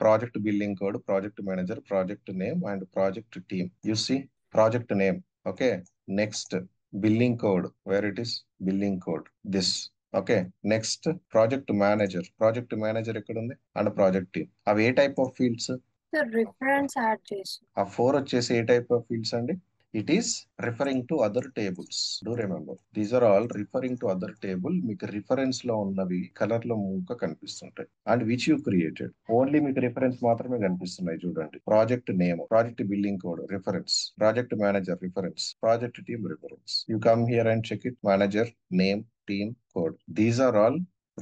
project billing code, project manager, project name, and project team. You see project name. Okay. Next, billing code. Where it is? Billing code. This. Okay. Next, project manager. Project manager ఎక్కడ ఉంది? And project team. అవి ఏ type of fields? So reference add చేసి ఆ 4 వచ్చేసి ఏ type of fields అండి? It is referring to other tables. Do remember these are all referring to other table. మీకు రిఫరెన్స్ లో ఉన్నవి కలర్ లో మూక కనిపిస్తుంటాయి. And which you created. Only మీకు రిఫరెన్స్ మాత్రమే కనిపిస్తున్నాయి చూడండి. Project name, project billing code reference, project manager reference, project team reference. You come here and check it. Manager name, team, code. These are all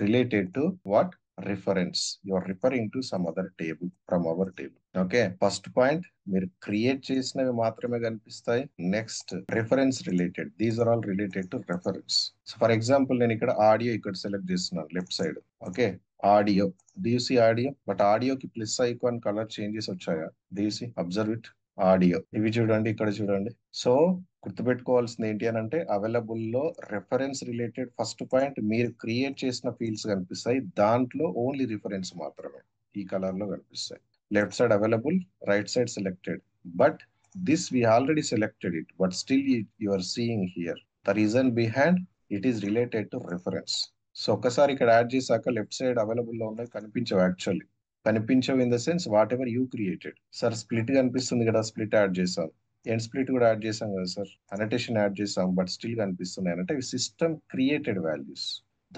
related to what? Reference. You are referring to some other table from our table. Okay. First point, మీరు create చేసినవి మాత్రమే కనిపిస్తాయి. Next, reference related. These are all related to reference. So for example నేను ఇక్కడ audio ఇక్కడ select చేస్తున్నాను left side. Okay. Audio, డియూసి audio. But ఆడియోకి ప్లస్ ఐకాన్ కలర్ చేంజెస్ వచ్చాయా? డియూసి అబ్జర్వ్ ఇట్. ఆడియో ఇవి చూడండి, ఇక్కడ చూడండి. సో గుర్తుపెట్టుకోవాల్సింది ఏంటి అని అంటే, అవైలబుల్ లో రెఫరెన్స్ రిలేటెడ్ ఫస్ట్ పాయింట్, మీరు క్రియేట్ చేసిన ఫీల్డ్స్ కనిపిస్తాయి. దాంట్లో ఓన్లీ రిఫరెన్స్ మాత్రమే ఈ కలర్ లో కనిపిస్తాయి. Left side available, right side selected. But this we already selected it, but still you are seeing here. The reason behind it is related to reference. So ఒక్కసారి ఇక్కడ add చేశాక left side available లో ఉన్నాయి కనిపించవు. Actually కనిపించవు in the sense what ever you created. Sir split కనిపిస్తుంది కదా, split add చేసాం. ఎండ్ స్ప్లిట్ కూడా యాడ్ చేసాం కదా సార్, అనటేషన్ యాడ్ చేసాం, బట్ స్టిల్ కనిపిస్తున్నాయి అంటే ఇవి సిస్టమ్ క్రియేటెడ్ వాల్యూస్.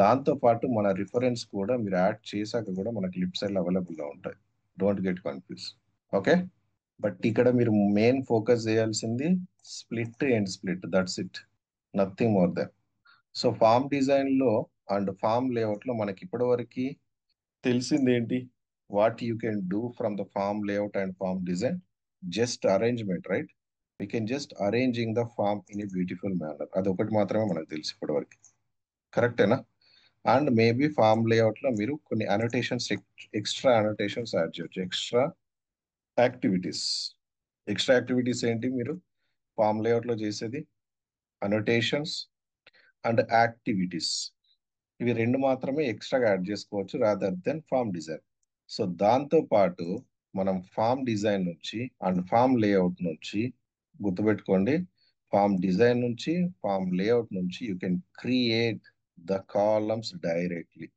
దాంతో పాటు మన రిఫరెన్స్ కూడా మీరు యాడ్ చేశాక కూడా మనకి లెఫ్ట్ సైడ్ అవైలబుల్ గా ఉంటాయి. Don't get confuse. Okay. But ఇక్కడ మీరు మెయిన్ ఫోకస్ చేయాల్సింది split and split, that's it, nothing more than. So form design లో అండ్ ఫామ్ లేఅవుట్ లో మనకి ఇప్పటివరకు తెలిసింది ఏంటి? What you can do from the form layout and form design? Just arrangement, right? We can just arranging the form in a beautiful manner. అది ఒకటి మాత్రమే మనకు తెలుసు ఇప్పటివరకు. కరెక్టేనా? అండ్ మేబీ ఫామ్ లేఅవుట్ లో మీరు కొన్ని అనోటేషన్స్, ఎక్స్ట్రా అనోటేషన్స్ యాడ్ చేయొచ్చు. Extra activities. ఎక్స్ట్రా యాక్టివిటీస్ ఏంటి మీరు ఫామ్ లేఅవుట్ లో చేసేది? Annotations and activities. ఇవి రెండు మాత్రమే ఎక్స్ట్రాగా యాడ్ చేసుకోవచ్చు rather than form design. So దాంతో పాటు మనం ఫామ్ డిజైన్ నుంచి అండ్ ఫామ్ లేఅవుట్ నుంచి, గుర్తుపెట్టుకోండి, ఫామ్ డిజైన్ నుంచి ఫామ్ లేఅవుట్ నుంచి you can create the columns directly.